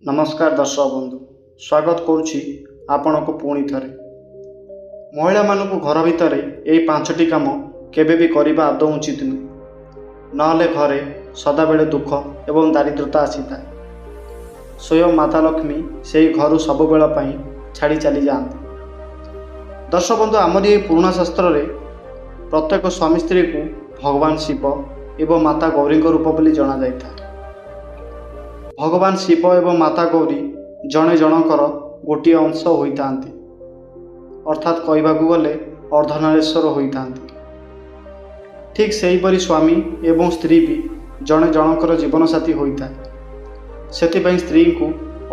नमस्कार दर्शक बंधु स्वागत करुच्ची आपण को पुणी थे महिला मानू घर भितर यही 5टी काम केबे भी करने आदौ उचित नुह नहले घरे सदाबेले दुख एवं दारिद्रता आसी था। स्वयं माता लक्ष्मी से घर सब बेल छाड़ी चली जाती। दर्शक बंधु आमर ये पुराणा शास्त्र रे प्रत्येक स्वामी स्त्री को भगवान शिव एवं माता गौरी रूप बोली जना जाय था। भगवान शिव एवं माता गौरी जड़े जनकर गोटे अंश होता अर्थात कहवाक गले अर्धनारेश्वर होता। ठीक से हीपरि स्वामी एवं स्त्री भी जड़े जनकर जीवन साथी होता है। से स्त्री को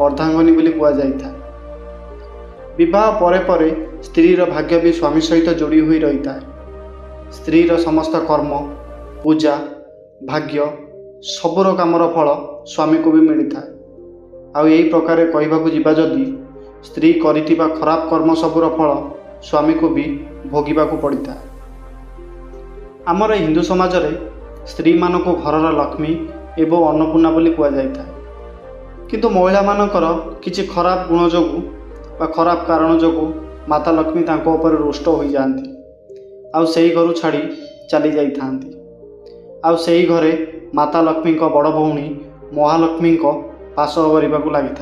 अर्धांगिनी बोली कहुए। विवाह परे परे स्त्रीर भाग्य भी स्वामी सहित जोड़ी हुई रही है। स्त्रीर समस्त कर्म पूजा भाग्य सबुर कामर फल स्वामी को भी मिलता है। आउ यही प्रकार कहवाक जिबा जदि स्त्री करिथिबा खराब कर्म सबुर फल स्वामी को भी भोगिबाकू पड़ता है। आमर हिंदू समाज रे स्त्री मानक घरर लक्ष्मी एवं अन्नपूर्णा बोली कहुए। किंतु महिला मानकर किछि खराब गुण जोगु बा खराब कारण जोगु माता लक्ष्मी तांको ऊपर रुष्ट हो जाती। आउ सेही घर छाड़ी चली जाइथांती। आउ सेही घरे माता लक्ष्मी बड़ भौणी महालक्ष्मी पास करने लगी।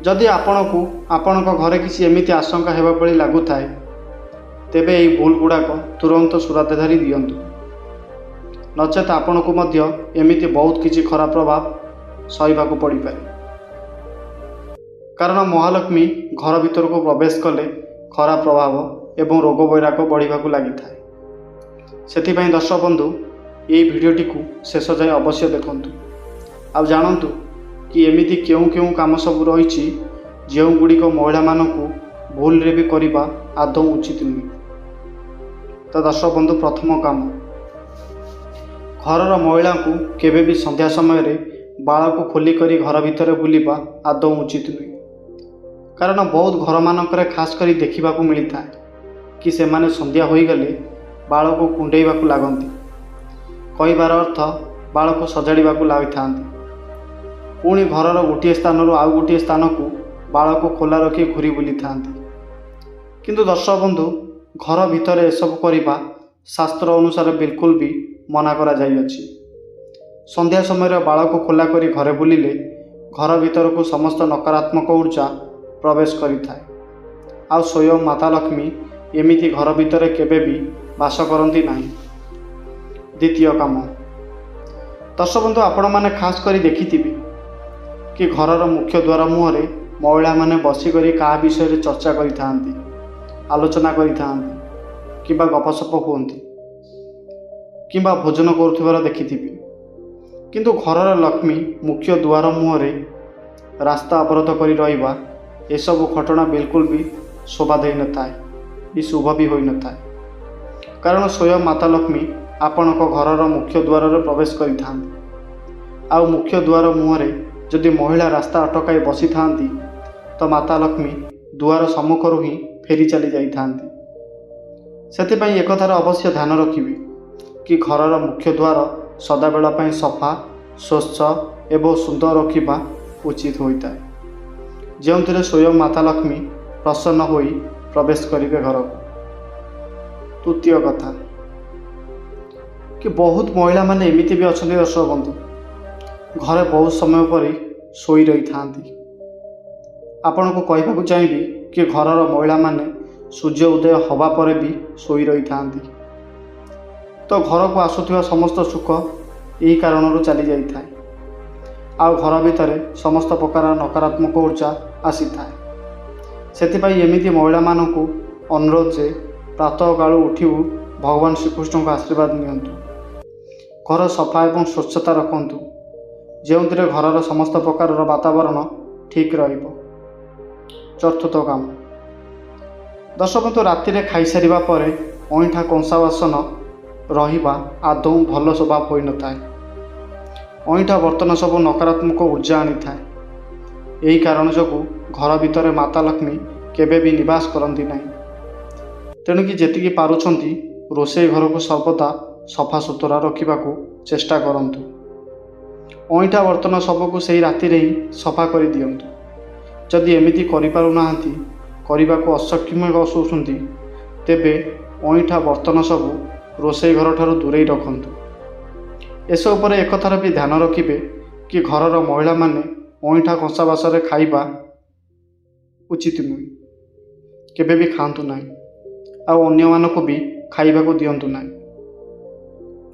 जदि आपण को आपण घरे किसी एमिति आशंका हेबा पड़ी लागु थाए तेबे एही भूल गुड़ाक तुरंत सुरातेधारी दियंतु। नचेत आपण को मध्य एमिति बहुत किछि खराब प्रभाव सहिबाकू पड़ी पारे। कारण महालक्ष्मी घर भीतर को प्रवेश कले खराब प्रभाव एवं रोग वैराग बढ़िबाकू लगी थाए। सेथिपाई दर्शक बंधु यही भिडियोटी को शेष जाए अवश्य देखंतु। आ जानतु कि एमिति केउं केउं काम सब रही जो गुड़िक महिला मानकू भूल रे भी करबा आदौ उचित नुहे। तो दर्शक बंधु प्रथम काम घरर महिला को केबे भी संध्या समय रे बाल को खोलिक घर भितर बुलवा आदौ उचित नुहे। कारण बहुत घर मानक खास करी देखा मिलता है कि से माने संध्या हो गले बाल को कुंडेइबाकू लागंती। कहबार अर्थ बाल को सजाड़ाकू लगी। पुणी घरर गोटे स्थान आउ गोटे स्थान को बाल को खोला रखी घूरी बुली था। किंतु दर्शक बंधु घर भितर एसबू करने शास्त्र अनुसार बिल्कुल भी मना करा जाइअछि। संध्या समय बाल को खोला करी घरे बुलिले घर भीतर को समस्त नकारात्मक ऊर्जा प्रवेश करिथाए। आ स्वयं माता लक्ष्मी एमिति घर भितर केबे भी वास करती नहीं। द्वितीय काम दर्शक बंधु आपण मैंने खास करी देखिथिबे कि घरर मुख्य द्वार मुहरे महिला माने बसिक क्या विषय चर्चा करिथांती, आलोचना करिथांती किंबा गपसप हुअंती किंबा भोजन करुथिबार देखिथिबे। किंतु घरर लक्ष्मी मुख्य द्वार मुहरे रास्ता अवरोध करी रहिबा एसबु घटना बिल्कुल भी शोभा देई नथाए भी शुभ भी होई नथाए। कारण स्वयं माता लक्ष्मी आपण घरर मुख्य द्वार प्रवेश करिथांती। आउ मुख्य द्वार मुहरे जदि महिला रास्ता अटकाई बसी थांती तो माता लक्ष्मी द्वार सम्मुखरू ही फेरी चली जाइथांती। सेथिपाई एक कथार अवश्य ध्यान रखिबे कि घरर मुख्य द्वार सदाबेला पई सफा स्वच्छ एवं सुंदर रखिबा उचित होता है, जो स्वयं माता लक्ष्मी प्रसन्न होई प्रवेश करिवे घर को। तृतीय कथा कि बहुत महिला माने एमिति भी अच्छे दर्शक बंधु घरे बहुत समय पर शोई रही था। आपण को कहवाक चाहिए कि घरर महिला माने सूर्य उदय हवा पर भी शोई रही था। तो घर को आसुथिबा समस्त सुख यही कारण चली जाई थाए। आ घर भितर समस्त प्रकार नकारात्मक ऊर्जा आसी थाए। सेथिपाई एमिति महिला मानकू अनुरोध जे प्रातः कालू उठिबू भगवान श्रीकृष्ण को आशीर्वाद नियंतु। घर सफा एवं स्वच्छता रखंतु, जो घरर समस्त प्रकार वातावरण ठीक रहिबो। चतुर्थ काम दर्शक बंधु राति रे खाई सारिबा परे अईठा कंसा बासन रहिबा आदौ भल स्वभाव होई नथाए। अईठा बर्तन सब नकारात्मक ऊर्जा आनी थाए। यही कारण जोगु घर भितर माता लक्ष्मी केबे भी निवास करती नहीं। तेणुकि जेतिकी पारुछंती रोषेई घर को सर्वदा सफा सुतरा रखा चेष्टा करंतु। ଅଇଁଠା ବର୍ତ୍ତନ ସବୁକୁ ସେହି ରାତିରେ ହିଁ ସଫା କରିଦିଅନ୍ତୁ। ଯଦି ଏମିତି କରିପାରୁନାହାନ୍ତି, କରିବାକୁ ଅସକ୍ଷମ ହେଉଛନ୍ତି, ତେବେ ଅଇଁଠା ବର୍ତ୍ତନ ସବୁ ରୋଷେଇ ଘରଠାରୁ ଦୂରେଇ ରଖନ୍ତୁ। ଏସବୁ ଉପରେ ଏକଥାର ବି ଧ୍ୟାନ ରଖିବେ କି ଘରର ମହିଳାମାନେ ଅଇଁଠା କଂସା ବାସନରେ ଖାଇବା ଉଚିତ ନୁହେଁ। କେବେ ବି ଖାଆନ୍ତୁ ନାହିଁ, ଆଉ ଅନ୍ୟମାନଙ୍କୁ ବି ଖାଇବାକୁ ଦିଅନ୍ତୁ ନାହିଁ।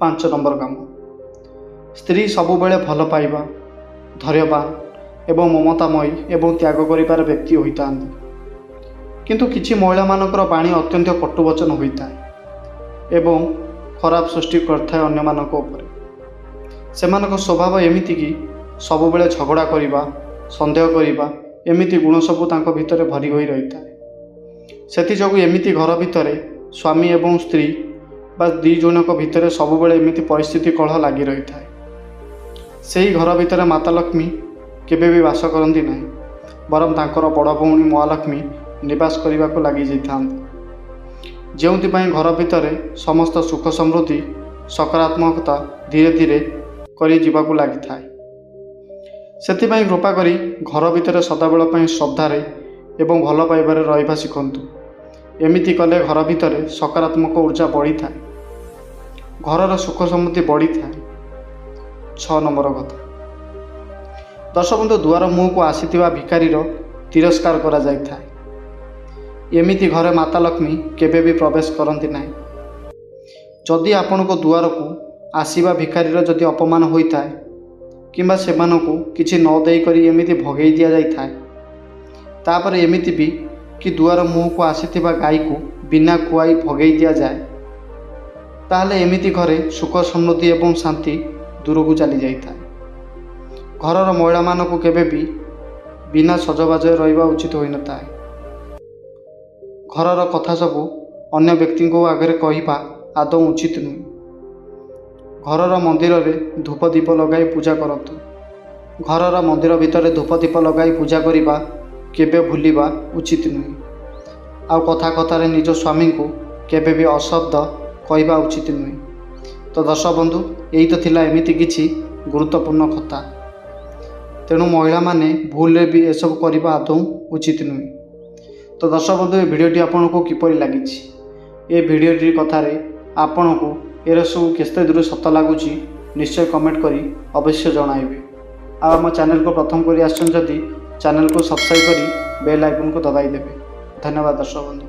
5 ନମ୍ବର କାମ, ସ୍ତ୍ରୀ ସବୁବେଳେ ଭଲ ପାଇବା, ଧୈର୍ଯ୍ୟବାନ ଏବଂ ମମତାମୟୀ ଏବଂ ତ୍ୟାଗ କରିବାର ବ୍ୟକ୍ତି ହୋଇଥାନ୍ତି। କିନ୍ତୁ କିଛି ମହିଳାମାନଙ୍କର ବାଣୀ ଅତ୍ୟନ୍ତ କଟୁବଚନ ହୋଇଥାଏ ଏବଂ ଖରାପ ସୃଷ୍ଟି କରିଥାଏ ଅନ୍ୟମାନଙ୍କ ଉପରେ। ସେମାନଙ୍କ ସ୍ୱଭାବ ଏମିତି କି ସବୁବେଳେ ଝଗଡ଼ା କରିବା, ସନ୍ଦେହ କରିବା, ଏମିତି ଗୁଣ ସବୁ ତାଙ୍କ ଭିତରେ ଭରି ହୋଇ ରହିଥାଏ। ସେଥିଯୋଗୁଁ ଏମିତି ଘର ଭିତରେ ସ୍ୱାମୀ ଏବଂ ସ୍ତ୍ରୀ ବା ଦୁଇ ଜଣଙ୍କ ଭିତରେ ସବୁବେଳେ ଏମିତି ପରିସ୍ଥିତି କଳହ ଲାଗି ରହିଥାଏ। ସେହି ଘର ଭିତରେ ମାତା ଲକ୍ଷ୍ମୀ କେବେ ବି ବାସ କରନ୍ତି ନାହିଁ, ବରଂ ତାଙ୍କର ବଡ଼ ଭଉଣୀ ମହାଲକ୍ଷ୍ମୀ ନିବାସ କରିବାକୁ ଲାଗିଯାଇଥାନ୍ତି, ଯେଉଁଥିପାଇଁ ଘର ଭିତରେ ସମସ୍ତ ସୁଖ ସମୃଦ୍ଧି ସକାରାତ୍ମକତା ଧୀରେ ଧୀରେ କରି ଯିବାକୁ ଲାଗିଥାଏ। ସେଥିପାଇଁ କୃପା କରି ଘର ଭିତରେ ସଦାବେଳ ପାଇଁ ଶ୍ରଦ୍ଧାରେ ଏବଂ ଭଲ ପାଇବାରେ ରହିବା ଶିଖନ୍ତୁ। ଏମିତି କଲେ ଘର ଭିତରେ ସକାରାତ୍ମକ ଊର୍ଜା ବଢ଼ିଥାଏ, ଘରର ସୁଖ ସମୃଦ୍ଧି ବଢ଼ିଥାଏ। 6 ନମ୍ବର କଥା, ଦର୍ଶକବନ୍ଧୁ, ଦୁଆର ମୁହଁକୁ ଆସିଥିବା ଭିକାରୀର ତିରସ୍କାର କରାଯାଇଥାଏ। ଏମିତି ଘରେ ମାତା ଲକ୍ଷ୍ମୀ କେବେ ବି ପ୍ରବେଶ କରନ୍ତି ନାହିଁ। ଯଦି ଆପଣଙ୍କ ଦୁଆରକୁ ଆସିବା ଭିକାରୀର ଯଦି ଅପମାନ ହୋଇଥାଏ କିମ୍ବା ସେମାନଙ୍କୁ କିଛି ନ ଦେଇକରି ଏମିତି ଭଗେଇ ଦିଆଯାଇଥାଏ, ତାପରେ ଏମିତି ବି କି ଦୁଆର ମୁହଁକୁ ଆସିଥିବା ଗାଈକୁ ବିନା ଖୁଆଇ ଭଗେଇ ଦିଆଯାଏ, ତାହେଲେ ଏମିତି ଘରେ ସୁଖ ସମୃଦ୍ଧି ଏବଂ ଶାନ୍ତି ଦୂରକୁ ଚାଲିଯାଇଥାଏ। ଘରର ମହିଳାମାନଙ୍କୁ କେବେ ବି ବିନା ସଜବାଜରେ ରହିବା ଉଚିତ ହୋଇନଥାଏ। ଘରର କଥା ସବୁ ଅନ୍ୟ ବ୍ୟକ୍ତିଙ୍କ ଆଗରେ କହିବା ଆଦୌ ଉଚିତ ନୁହେଁ। ଘରର ମନ୍ଦିରରେ ଧୂପ ଦୀପ ଲଗାଇ ପୂଜା କରନ୍ତୁ। ଘରର ମନ୍ଦିର ଭିତରେ ଧୂପ ଦୀପ ଲଗାଇ ପୂଜା କରିବା କେବେ ଭୁଲିବା ଉଚିତ ନୁହେଁ। ଆଉ କଥା କଥାରେ ନିଜ ସ୍ୱାମୀଙ୍କୁ କେବେ ବି ଅଶବ୍ଦ କହିବା ଉଚିତ ନୁହେଁ। ତ ଦର୍ଶକ ବନ୍ଧୁ, ଏଇ ତ ଥିଲା ଏମିତି କିଛି ଗୁରୁତ୍ୱପୂର୍ଣ୍ଣ କଥା। ତେଣୁ ମହିଳାମାନେ ଭୁଲରେ ବି ଏସବୁ କରିବା ଆଦୌ ଉଚିତ ନୁହେଁ। ତ ଦର୍ଶକ ବନ୍ଧୁ, ଏ ଭିଡ଼ିଓଟି ଆପଣଙ୍କୁ କିପରି ଲାଗିଛି? ଏ ଭିଡ଼ିଓଟି କଥାରେ ଆପଣଙ୍କୁ ଏର ସବୁ କେତେ ଦୂର ସତ ଲାଗୁଛି ନିଶ୍ଚୟ କମେଣ୍ଟ କରି ଅବଶ୍ୟ ଜଣାଇବେ। ଆଉ ଆମ ଚ୍ୟାନେଲକୁ ପ୍ରଥମ କରି ଆସିଛନ୍ତି ଯଦି ଚ୍ୟାନେଲକୁ ସବସ୍କ୍ରାଇବ୍ କରି ବେଲ୍ ଆଇକନକୁ ଦବାଇ ଦେବେ। ଧନ୍ୟବାଦ ଦର୍ଶକ ବନ୍ଧୁ।